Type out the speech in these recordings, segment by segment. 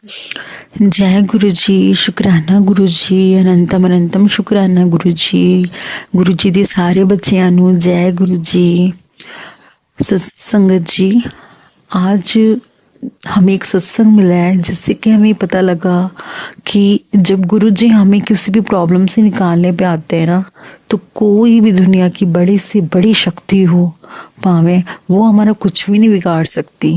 जय गुरु जी, शुकराना गुरु जी, अनंतम अनंतम शुकराना गुरु जी। गुरु जी ਦੇ ਸਾਰੇ ਬੱਚਿਆਂ ਨੂੰ जय गुरु जी। संगत जी, आज हमें एक सत्संग मिला है जिससे कि हमें पता लगा कि जब गुरु जी हमें किसी भी प्रॉब्लम से निकालने पे आते हैं ना, तो कोई भी दुनिया की बड़ी से बड़ी शक्ति हो पावे, वो हमारा कुछ भी नहीं बिगाड़ सकती।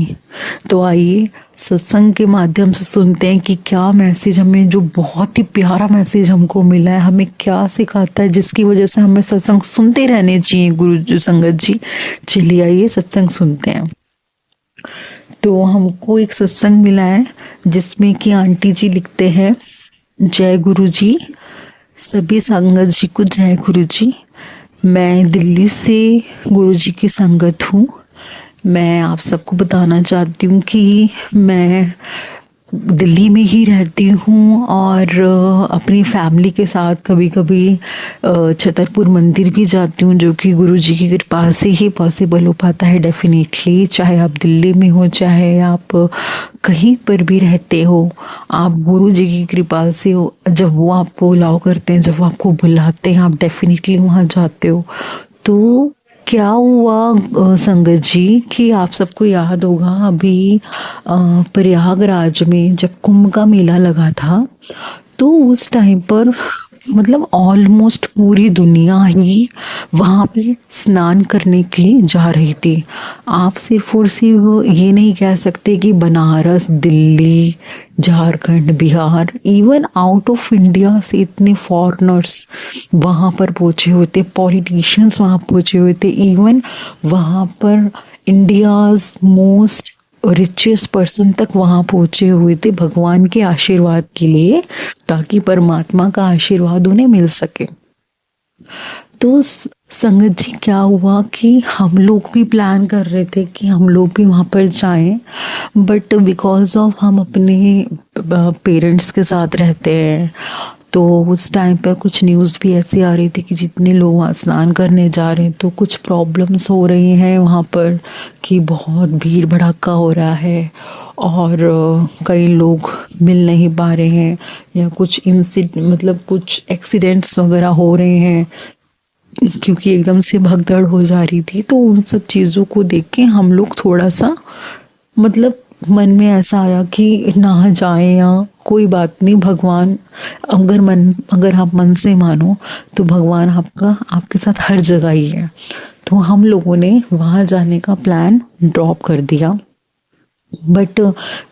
तो आइए सत्संग के माध्यम से सुनते हैं कि क्या मैसेज हमें, जो बहुत ही प्यारा मैसेज हमको मिला है, हमें क्या सिखाता है, जिसकी वजह से हमें सत्संग सुनते रहने चाहिए। गुरु जी, संगत जी, चलिए आइए सत्संग सुनते हैं। तो हमको एक सत्संग मिला है जिसमें कि आंटी जी लिखते हैं, जय गुरु जी, सभी संगत जी को जय गुरु जी। मैं दिल्ली से गुरु जी की संगत हूँ। मैं आप सबको बताना चाहती हूँ कि मैं दिल्ली में ही रहती हूँ और अपनी फैमिली के साथ कभी कभी छतरपुर मंदिर भी जाती हूँ, जो कि गुरु जी की कृपा से ही पॉसिबल हो पाता है। डेफिनेटली, चाहे आप दिल्ली में हो, चाहे आप कहीं पर भी रहते हो, आप गुरु जी की कृपा से हो, जब वो आपको अलाउ करते हैं, जब वो आपको बुलाते हैं, आप डेफिनेटली वहाँ जाते हो। तो क्या हुआ संगत जी कि आप सबको याद होगा, अभी प्रयागराज में जब कुंभ का मेला लगा था, तो उस टाइम पर मतलब ऑलमोस्ट पूरी दुनिया ही वहाँ पे स्नान करने के लिए जा रही थी। आप सिर्फ और सिर्फ ये नहीं कह सकते कि Banaras, Delhi, Jharkhand, Bihar, even out of India से इतने फॉरेनर्स वहाँ पर पहुँचे हुए थे, पॉलिटिशियंस वहाँ पहुँचे हुए थे, इवन वहाँ पर इंडियाज़ मोस्ट रिचेस्ट पर्सन तक वहाँ पहुँचे हुए थे भगवान के आशीर्वाद के लिए, ताकि परमात्मा का आशीर्वाद उन्हें मिल सके। तो संगत जी, क्या हुआ कि हम लोग भी प्लान कर रहे थे कि हम लोग भी वहाँ पर जाएं, बट बिकॉज ऑफ हम अपने पेरेंट्स के साथ रहते हैं, तो उस टाइम पर कुछ न्यूज़ भी ऐसी आ रही थी कि जितने लोग वहाँ स्नान करने जा रहे हैं तो कुछ प्रॉब्लम्स हो रही हैं वहाँ पर, कि बहुत भीड़ भड़ाका हो रहा है और कई लोग मिल नहीं पा रहे हैं, या कुछ मतलब कुछ एक्सीडेंट्स वगैरह हो रहे हैं, क्योंकि एकदम से भगदड़ हो जा रही थी। तो उन सब चीज़ों को देख के हम लोग थोड़ा सा मतलब मन में ऐसा आया कि ना जाएं, या कोई बात नहीं, भगवान अगर आप मन से मानो तो भगवान आपके साथ हर जगह ही है। तो हम लोगों ने वहाँ जाने का प्लान ड्रॉप कर दिया, बट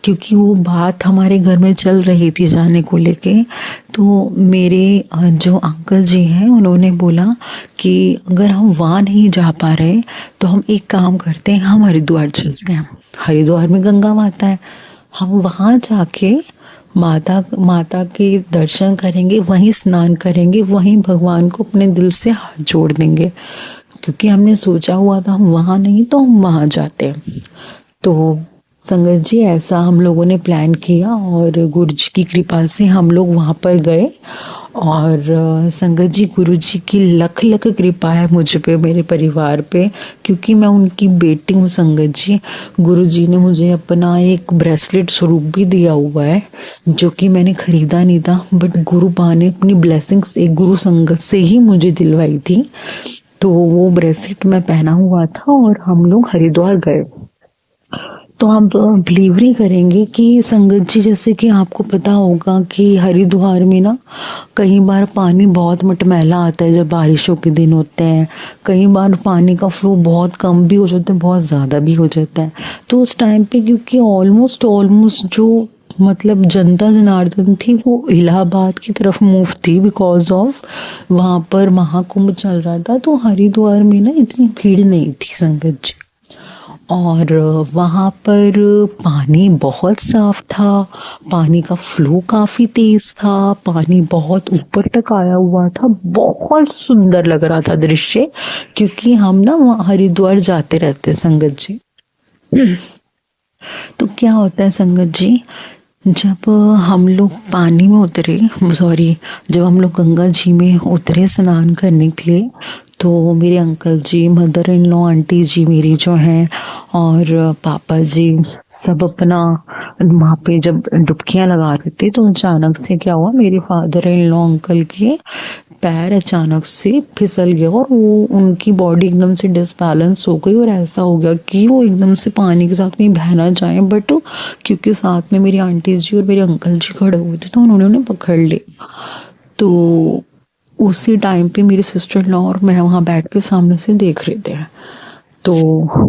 क्योंकि वो बात हमारे घर में चल रही थी जाने को लेके, तो मेरे जो अंकल जी हैं उन्होंने बोला कि अगर हम वहाँ नहीं जा पा रहे तो हम एक काम करते हैं, हम हरिद्वार चलते हैं। हरिद्वार में गंगा माता है, हम वहाँ जाके माता के दर्शन करेंगे, वहीं स्नान करेंगे, वहीं भगवान को अपने दिल से हाथ जोड़ देंगे। क्योंकि हमने सोचा हुआ था हम वहाँ नहीं तो हम वहाँ जाते हैं। तो संगत जी, ऐसा हम लोगों ने प्लान किया और गुरु जी की कृपा से हम लोग वहाँ पर गए। और संगत जी, गुरु जी की लख लख कृपा है मुझ पे, मेरे परिवार पे, क्योंकि मैं उनकी बेटी हूँ। संगत जी, गुरु जी ने मुझे अपना एक ब्रेसलेट स्वरूप भी दिया हुआ है, जो कि मैंने खरीदा नहीं था, बट गुरु बा ने अपनी ब्लेसिंग्स एक गुरु संगत से ही मुझे दिलवाई थी। तो वो ब्रेसलेट मैं पहना हुआ था और हम लोग हरिद्वार गए। तो हम बिलीव नहीं करेंगे कि संगत जी, जैसे कि आपको पता होगा कि हरिद्वार में ना कई बार पानी बहुत मटमैला आता है जब बारिशों के दिन होते हैं, कई बार पानी का फ्लो बहुत कम भी हो जाता है, बहुत ज़्यादा भी हो जाता है। तो उस टाइम पे क्योंकि ऑलमोस्ट जो मतलब जनता जनार्दन थी वो इलाहाबाद की तरफ मूव थी, बिकॉज ऑफ वहाँ पर महाकुंभ चल रहा था। तो हरिद्वार में ना इतनी भीड़ नहीं थी संगत जी, और वहाँ पर पानी बहुत साफ था, पानी का फ्लो काफ़ी तेज़ था, पानी बहुत ऊपर तक आया हुआ था, बहुत सुंदर लग रहा था दृश्य। क्योंकि हम ना वहाँ हरिद्वार जाते रहते संगत जी। तो क्या होता है संगत जी, जब हम लोग पानी में उतरे, सॉरी, जब हम लोग गंगा जी में उतरे स्नान करने के लिए, तो मेरे uncle ji, mother in law, aunty ji मेरी जो हैं, और पापा जी, सब अपना वहाँ पे जब डुबकियां लगा रहे थे तो अचानक से क्या हुआ, मेरे फादर इन लॉ अंकल के पैर अचानक से फिसल गया और वो उनकी बॉडी एकदम से डिसबैलेंस हो गई और ऐसा हो गया कि वो एकदम से पानी के साथ कहीं बह ना जाए। बट क्योंकि साथ में मेरी आंटी जी और मेरे अंकल जी खड़े हुए थे तो उन्होंने उन्हें पकड़ लिया। तो उसी टाइम पे मेरी सिस्टर लॉ और मैं वहाँ बैठ के सामने से देख रहे थे। तो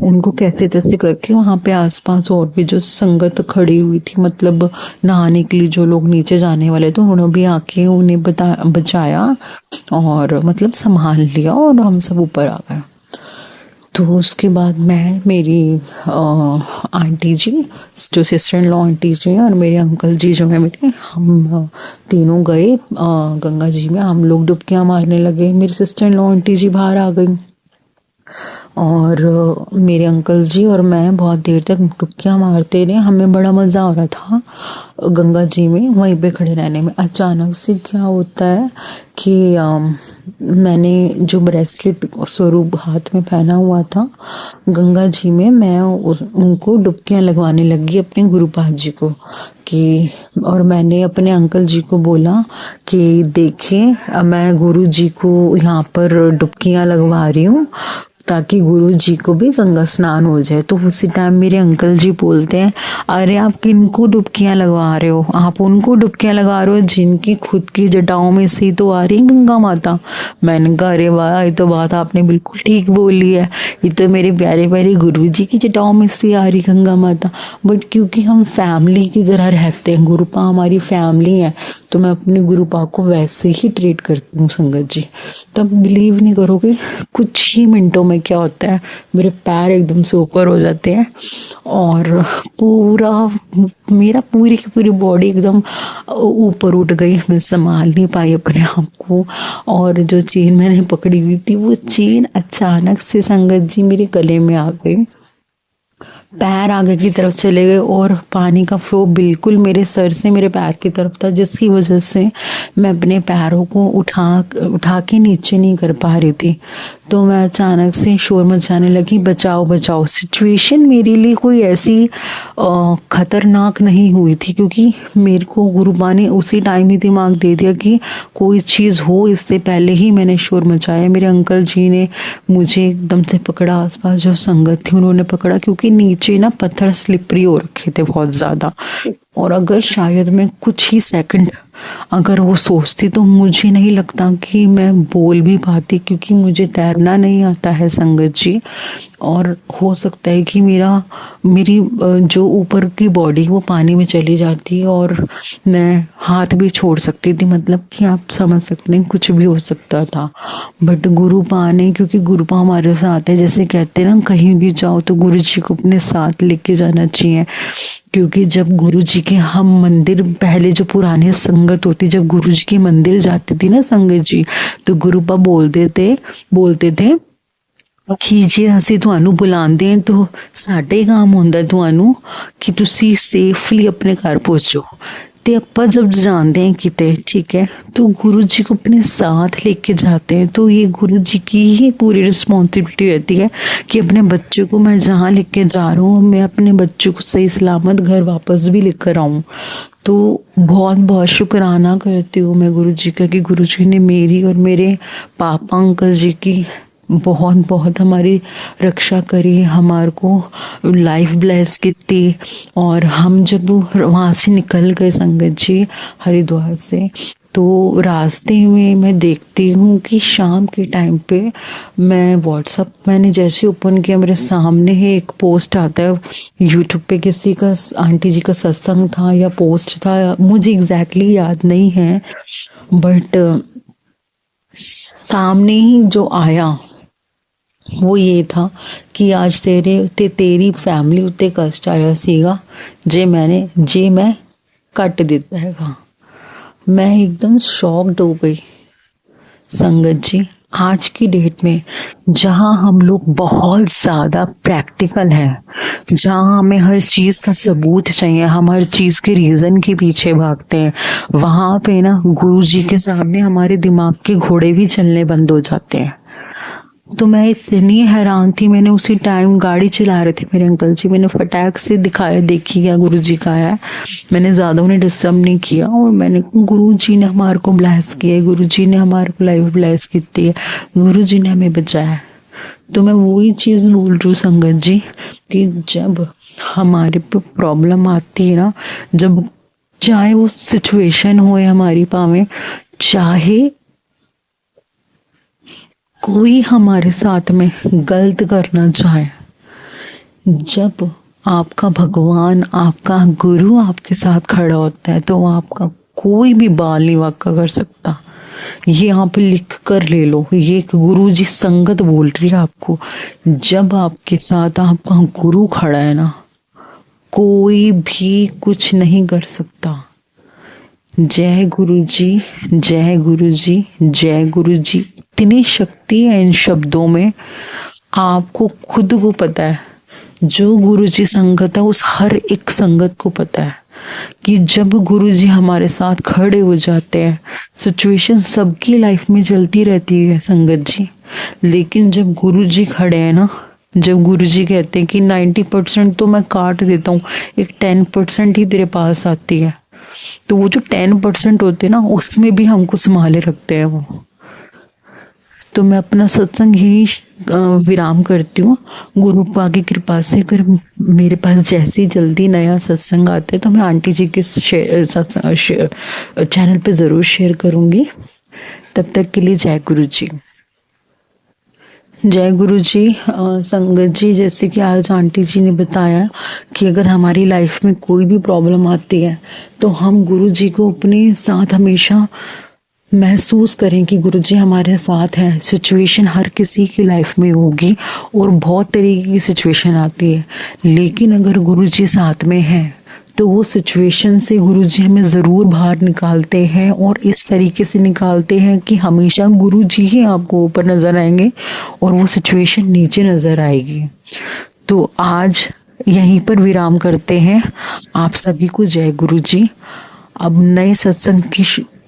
उनको कैसे तैसे करके वहाँ पे आसपास और भी जो संगत खड़ी हुई थी, मतलब नहाने के लिए जो लोग नीचे जाने वाले थे, उन्होंने भी आके उन्हें बचाया और मतलब संभाल लिया और हम सब ऊपर आ गए। तो उसके बाद मैं, मेरी आंटी जी, जो सिस्टर इन लॉ आंटी जी हैं, और मेरे अंकल जी जो है मेरे, हम तीनों गए गंगा जी में। हम लोग डुबकियां मारने लगे। मेरी सिस्टर इन लॉ आंटी जी बाहर आ गई और मेरे अंकल जी और मैं बहुत देर तक डुबकियां मारते रहे। हमें बड़ा मज़ा आ रहा था गंगा जी में वहीं पे खड़े रहने में। अचानक से क्या होता है कि मैंने जो ब्रेसलेट स्वरूप हाथ में पहना हुआ था गंगा जी में, मैं उनको डुबकियां लगवाने लगी अपने गुरुपाद जी को कि, और मैंने अपने अंकल जी को बोला कि देखिए मैं गुरु जी को यहाँ पर डुबकियां लगवा रही हूँ ताकि गुरु जी को भी गंगा स्नान हो जाए। तो उसी टाइम मेरे अंकल जी बोलते हैं, अरे आप किनको डुबकियां लगवा रहे हो? आप उनको डुबकियां लगा रहे हो जिनकी खुद की जटाओं में से तो आ रही गंगा माता। मैंने कहा अरे वाह, ये तो बात आपने बिल्कुल ठीक बोली है, ये तो मेरे प्यारे प्यारे गुरु जी की जटाओं में से आ रही गंगा माता। बट क्योंकि हम फैमिली की तरह रहते हैं, गुरुपा हमारी फैमिली है, तो मैं अपने गुरुपा को वैसे ही ट्रीट करती हूँ संगत जी। तब बिलीव नहीं करोगे, कुछ ही मिनटों में क्या होता है, मेरे पैर एकदम से ऊपर हो जाते हैं और पूरा मेरा पूरी की पूरी बॉडी एकदम ऊपर उठ गई। मैं संभाल नहीं पाई अपने आप को और जो चेन मैंने पकड़ी हुई थी वो चेन अचानक से संगत जी मेरे गले में आ गई। पैर आगे की तरफ चले गए और पानी का फ्लो बिल्कुल मेरे सर से मेरे पैर की तरफ था, जिसकी वजह से मैं अपने पैरों को उठा के नीचे नहीं कर पा रही थी। तो मैं अचानक से शोर मचाने लगी, बचाओ बचाओ। सिचुएशन मेरे लिए कोई ऐसी खतरनाक नहीं हुई थी क्योंकि मेरे को गुरुबा ने उसी टाइम ही दिमाग दे दिया कि कोई चीज़ हो, इससे पहले ही मैंने शोर मचाया। मेरे अंकल जी ने मुझे एकदम से पकड़ा, आसपास जो संगत थी उन्होंने पकड़ा, क्योंकि नीचे ना पत्थर स्लिपरी हो रखे थे बहुत ज़्यादा। और अगर शायद मैं कुछ ही सेकंड अगर वो सोचती तो मुझे नहीं लगता कि मैं बोल भी पाती, क्योंकि मुझे तैरना नहीं आता है संगत जी। और हो सकता है कि मेरी जो ऊपर की बॉडी वो पानी में चली जाती और मैं हाथ भी छोड़ सकती थी, मतलब कि आप समझ सकते हैं कुछ भी हो सकता था। बट गुरुपा ने, क्योंकि गुरुपा हमारे साथ है, जैसे कहते हैं ना कहीं भी जाओ तो गुरु जी को अपने साथ लेके जाना चाहिए। क्योंकि जब गुरु जी के हम मंदिर, पहले जो पुराने संगत होती, जब गुरु जी के मंदिर जाती थी ना संगत जी, तो गुरुपा बोलते थे कि ਜੇ ਅਸੀਂ ਤੁਹਾਨੂੰ ਬੁਲਾਉਂਦੇ ਹਾਂ तो ਸਾਡੇ काम ਹੁੰਦਾ ਤੁਹਾਨੂੰ कि ਤੁਸੀਂ सेफली अपने घर पहुंचो। ते अपा जब जानते हैं किते, ठीक है, तो गुरु जी को अपने साथ लेके जाते हैं, तो ये गुरु जी की ही पूरी रिस्पॉन्सिबिलिटी रहती है कि अपने बच्चे को मैं जहाँ लेके जा रहा हूँ, मैं अपने बच्चे को सही सलामत घर वापस भी लेकर आऊँ। तो बहुत बहुत शुक्राना करती हूँ मैं गुरु जी का कि गुरु जी ने मेरी और मेरे पापा अंकल जी की बहुत बहुत हमारी रक्षा करी, हमारे को लाइफ ब्लेस की थी। और हम जब वहाँ से निकल गए संगत जी हरिद्वार से, तो रास्ते में मैं देखती हूँ कि शाम के टाइम पे मैं व्हाट्सअप मैंने जैसे ओपन किया, मेरे सामने ही एक पोस्ट आता है यूट्यूब पे, किसी का आंटी जी का सत्संग था या पोस्ट था, मुझे एग्जैक्टली याद नहीं है, बट सामने ही जो आया वो ये था कि आज तेरी फैमिली उत्ते कष्ट आया सीगा जे मैं कट दिता हैगा। मैं एकदम शॉक्ड हो गई संगत जी। आज की डेट में जहाँ हम लोग बहुत ज़्यादा प्रैक्टिकल हैं, जहाँ हमें हर चीज़ का सबूत चाहिए, हम हर चीज़ के रीज़न के पीछे भागते हैं, वहाँ पे ना गुरु जी के सामने हमारे दिमाग के घोड़े भी चलने बंद हो जाते हैं। तो मैं इतनी हैरान थी, मैंने उसी टाइम गाड़ी चला रहे थे मेरे अंकल जी, मैंने फटाक से दिखाया, देखी क्या गुरु जी का है। मैंने ज़्यादा उन्हें डिस्टर्ब नहीं किया और मैंने, गुरु जी ने हमारे को ब्लेस किया है, गुरु जी ने हमारे को लाइफ ब्लेस की है, गुरु जी ने हमें बचाया है। तो मैं वही चीज़ बोल रही हूँ संगत जी कि जब हमारे पे प्रॉब्लम आती है ना, जब चाहे वो सिचुएशन हो हमारी पावे, चाहे कोई हमारे साथ में गलत करना चाहे, जब आपका भगवान, आपका गुरु आपके साथ खड़ा होता है तो आपका कोई भी बाल नहीं वाका कर सकता। ये आप लिख कर ले लो, ये एक गुरु जी संगत बोल रही है आपको। जब आपके साथ आपका गुरु खड़ा है ना, कोई भी कुछ नहीं कर सकता। जय गुरु जी, जय गुरु जी, जय गुरु जी। इतनी शक्ति है इन शब्दों में, आपको खुद को पता है। जो गुरु जी संगत है उस हर एक संगत को पता है कि जब गुरु जी हमारे साथ खड़े हो जाते हैं, सिचुएशन सबकी लाइफ में चलती रहती है संगत जी, लेकिन जब गुरु जी खड़े हैं ना, जब गुरु जी कहते हैं कि 90% तो मैं काट देता हूँ, एक 10% ही तेरे पास आती है, तो वो जो 10% होते हैं ना, उसमें भी हमको संभाले रखते हैं वो। तो मैं अपना सत्संग ही विराम करती हूँ। गुरु पा की कृपा से अगर मेरे पास जैसी जल्दी नया सत्संग आता है तो मैं आंटी जी के चैनल पे ज़रूर शेयर करूँगी। तब तक के लिए जय गुरु जी, जय गुरु जी। संगत जी, जैसे कि आज आंटी जी ने बताया कि अगर हमारी लाइफ में कोई भी प्रॉब्लम आती है तो हम गुरु जी को अपने साथ हमेशा महसूस करें कि गुरु जी हमारे साथ हैं। सिचुएशन हर किसी की लाइफ में होगी और बहुत तरीके की सिचुएशन आती है, लेकिन अगर गुरु जी साथ में हैं तो वो सिचुएशन से गुरु जी हमें ज़रूर बाहर निकालते हैं, और इस तरीके से निकालते हैं कि हमेशा गुरु जी ही आपको ऊपर नज़र आएंगे और वो सिचुएशन नीचे नज़र आएगी। तो आज यहीं पर विराम करते हैं। आप सभी को जय गुरु जी। अब नए सत्संग की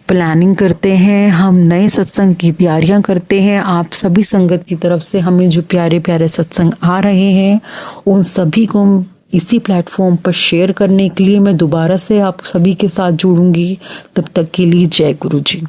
प्लानिंग करते हैं, हम नए सत्संग की तैयारियां करते हैं। आप सभी संगत की तरफ से हमें जो प्यारे प्यारे सत्संग आ रहे हैं उन सभी को इसी प्लेटफॉर्म पर शेयर करने के लिए मैं दोबारा से आप सभी के साथ जुड़ूंगी। तब तक के लिए जय गुरु जी।